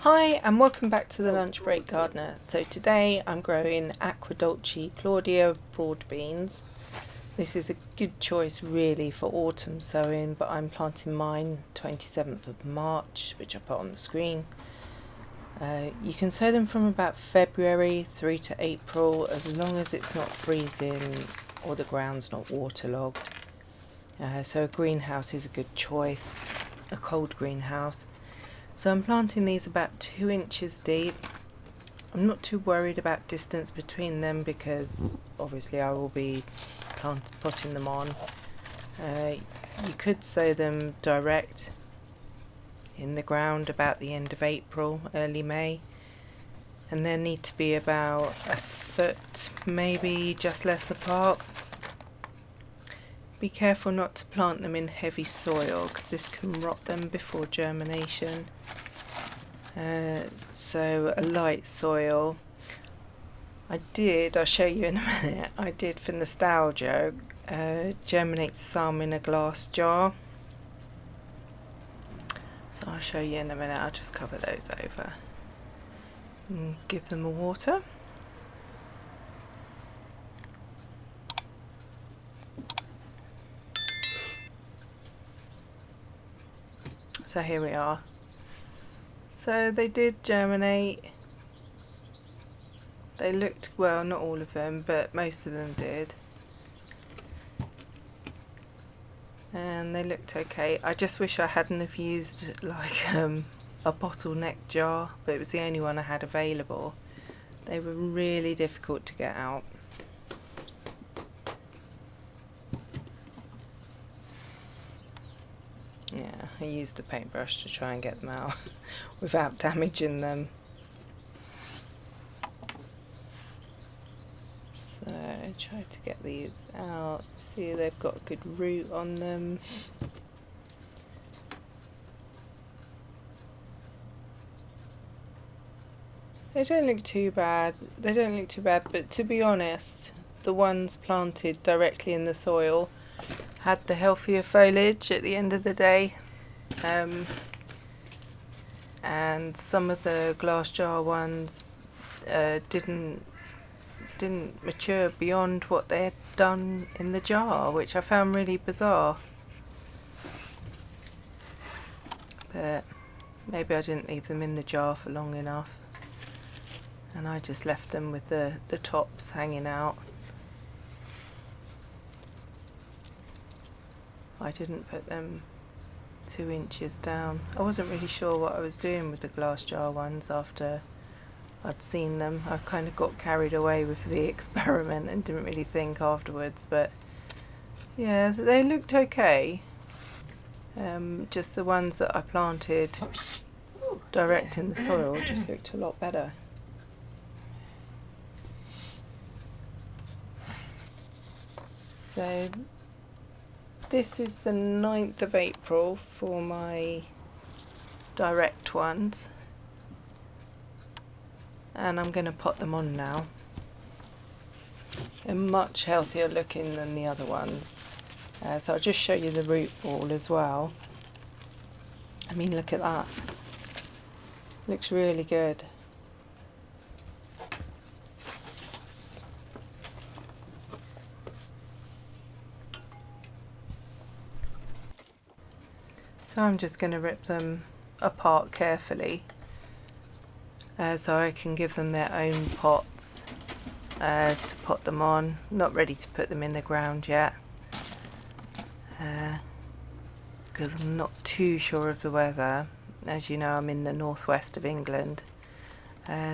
Hi and welcome back to the Lunch Break Gardener. So today I'm growing Aquadulce Claudia broad beans. This is a good choice really for autumn sowing, but I'm planting mine 27th of March, which I put on the screen. You can sow them from about February through to April, as long as it's not freezing or the ground's not waterlogged. So a greenhouse is a good choice, a cold greenhouse. So I'm planting these about 2 inches deep. I'm not too worried about distance between them because obviously I will be potting them on. You could sow them direct in the ground about the end of April, early May, and they need to be about a foot, maybe just less apart. Be careful not to plant them in heavy soil because this can rot them before germination. So a light soil. I'll show you in a minute, I did for nostalgia germinate some in a glass jar. So I'll show you in a minute, I'll just cover those over and give them a water. So here we are. So they did germinate. They looked, well, not all of them, but most of them did. And they looked okay. I just wish I hadn't have used like a bottleneck jar, but it was the only one I had available. They were really difficult to get out. Yeah, I used a paintbrush to try and get them out without damaging them. So I try to get these out. See, they've got a good root on them. They don't look too bad. But to be honest, the ones planted directly in the soil had the healthier foliage at the end of the day. And some of the glass jar ones didn't mature beyond what they had done in the jar, which I found really bizarre. But maybe I didn't leave them in the jar for long enough, and I just left them with the tops hanging out. I didn't put them 2 inches down. I wasn't really sure what I was doing with the glass jar ones after I'd seen them. I kind of got carried away with the experiment and didn't really think afterwards, but yeah, they looked okay. Just the ones that I planted direct in the soil just looked a lot better. So this is the 9th of April for my direct ones, and I'm going to pot them on now. They're much healthier looking than the other ones. So I'll just show you the root ball as well. I mean, look at that. Looks really good. So I'm just going to rip them apart carefully so I can give them their own pots to pot them on. Not ready to put them in the ground yet because I'm not too sure of the weather. As you know, I'm in the northwest of England,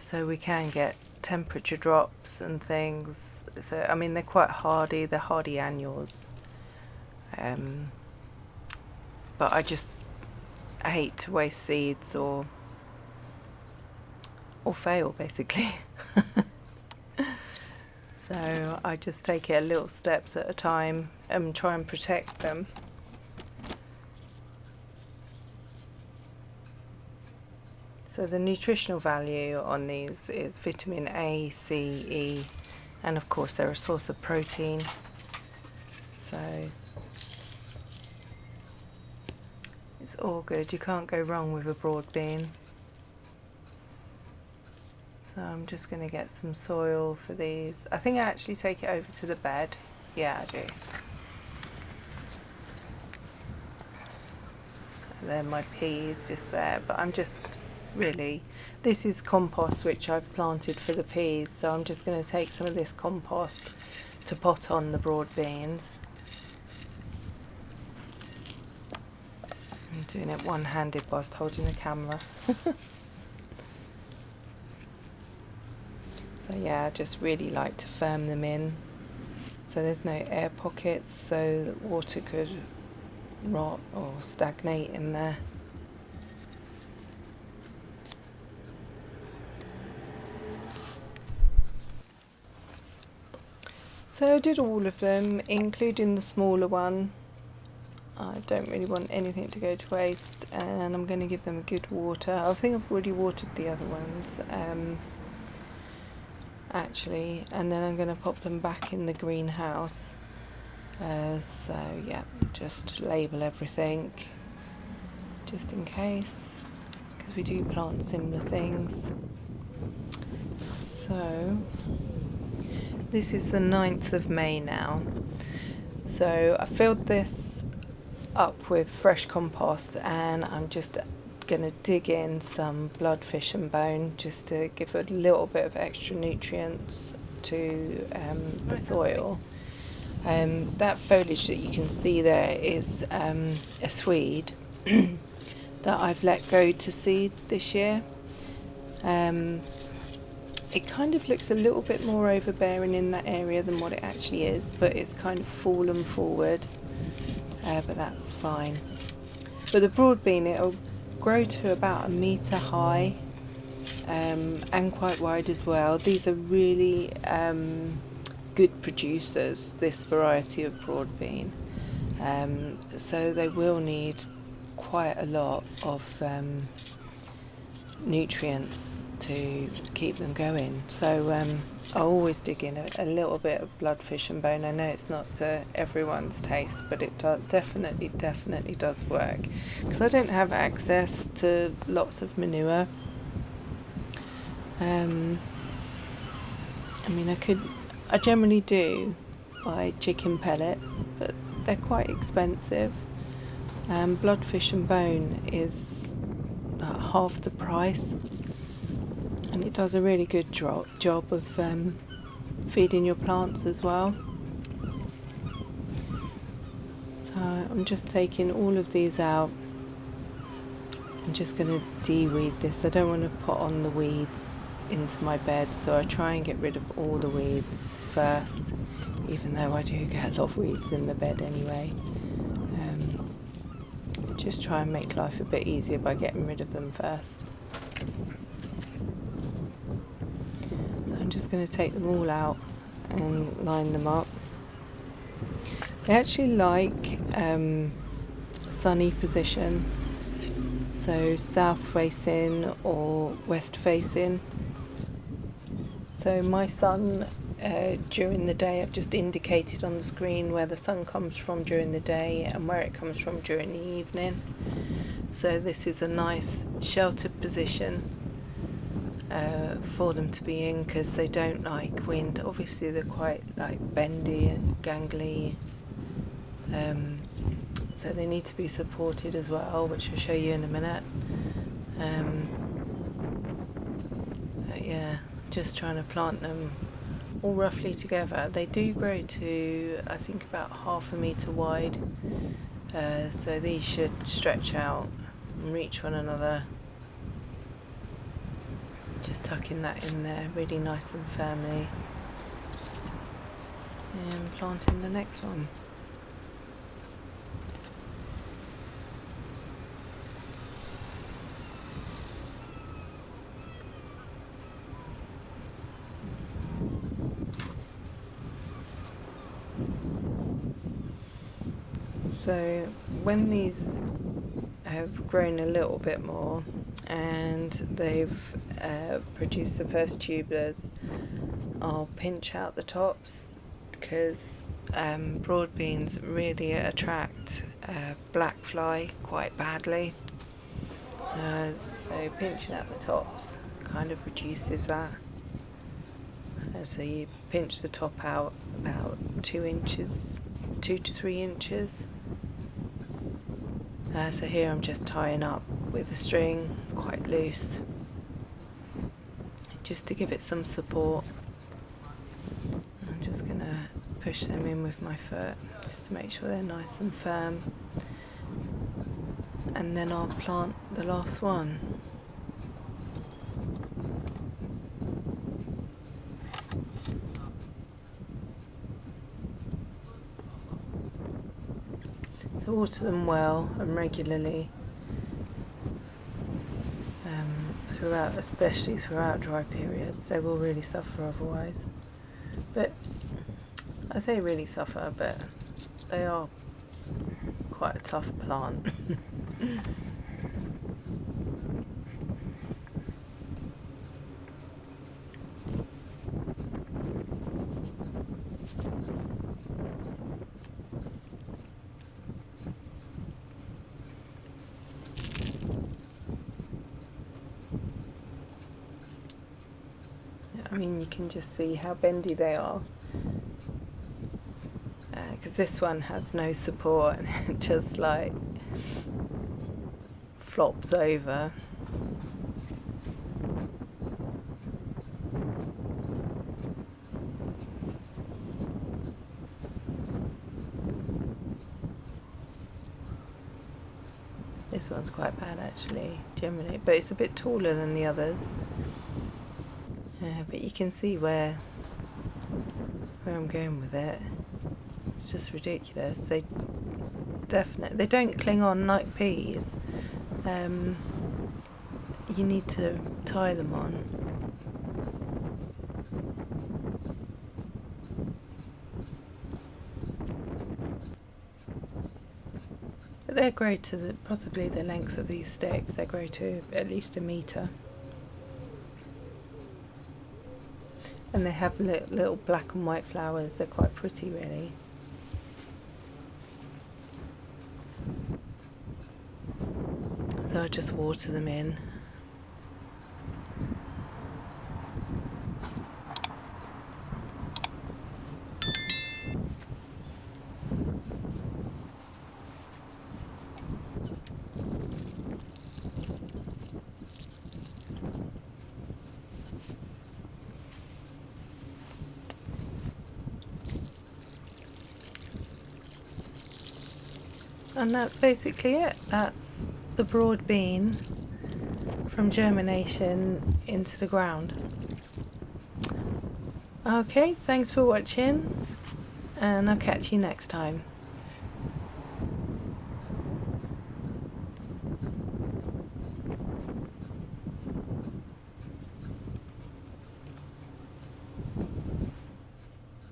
so we can get temperature drops and things. So I mean, they're quite hardy, they're hardy annuals, but I hate to waste seeds or fail basically. So I just take it little steps at a time and try and protect them. So the nutritional value on these is vitamin A, C, E, and of course they're a source of protein. So it's all good. You can't go wrong with a broad bean. So I'm just going to get some soil for these. I think I actually take it over to the bed. Yeah, I do. So there, my peas just there, but I'm just really, this is compost which I've planted for the peas, so I'm just going to take some of this compost to pot on the broad beans. I'm doing it one-handed whilst holding the camera. So yeah, I just really like to firm them in so there's no air pockets, so that water could rot or stagnate in there. So I did all of them, including the smaller one. I don't really want anything to go to waste, and I'm going to give them a good water. I think I've already watered the other ones, actually, and then I'm going to pop them back in the greenhouse. So yeah, just label everything just in case, because we do plant similar things. So this is the 9th of May now. So I filled this up with fresh compost, and I'm just going to dig in some bloodfish and bone just to give a little bit of extra nutrients to the soil. That foliage that you can see there is a swede that I've let go to seed this year. It kind of looks a little bit more overbearing in that area than what it actually is, but it's kind of fallen forward, but that's fine. But the broad bean, it'll grow to about 1 metre high, and quite wide as well. These are really good producers, this variety of broad bean, so they will need quite a lot of nutrients to keep them going. So I always dig in a little bit of bloodfish and bone. I know it's not to everyone's taste, but it definitely does work, because I don't have access to lots of manure. I mean, I generally do buy chicken pellets, but they're quite expensive. Bloodfish and bone is half the price, and it does a really good job of feeding your plants as well. So I'm just taking all of these out. I'm just going to de-weed this. I don't want to put on the weeds into my bed, so I try and get rid of all the weeds first, even though I do get a lot of weeds in the bed anyway. Just try and make life a bit easier by getting rid of them first. I'm just going to take them all out and line them up. They actually like sunny position, so south facing or west facing. So my sun during the day, I've just indicated on the screen where the sun comes from during the day and where it comes from during the evening. So this is a nice sheltered position for them to be in, because they don't like wind. Obviously they're quite like bendy and gangly, so they need to be supported as well, which I'll show you in a minute. But yeah, just trying to plant them all roughly together. They do grow to, I think, about 1/2 metre wide, so these should stretch out and reach one another. Just tucking that in there really nice and firmly, and planting the next one. So when these have grown a little bit more and they've produced the first tubulars, I'll pinch out the tops, because broad beans really attract black fly quite badly. So pinching out the tops kind of reduces that. So you pinch the top out about 2 inches, 2 to 3 inches. So here I'm just tying up with the string quite loose, just to give it some support. I'm just going to push them in with my foot just to make sure they're nice and firm, and then I'll plant the last one. So water them well and regularly, throughout, especially throughout dry periods. They will really suffer otherwise. But I say really suffer, but they are quite a tough plant. I mean, you can just see how bendy they are, because this one has no support and it just like flops over. This one's quite bad actually, generally, but it's a bit taller than the others. But you can see where I'm going with it. It's just ridiculous. They don't cling on like peas. You need to tie them on. But they grow to possibly the length of these sticks. They grow to at least 1 metre. And they have little black and white flowers. They're quite pretty, really. So I just water them in. And that's basically it. That's the broad bean from germination into the ground. Okay, thanks for watching, and I'll catch you next time.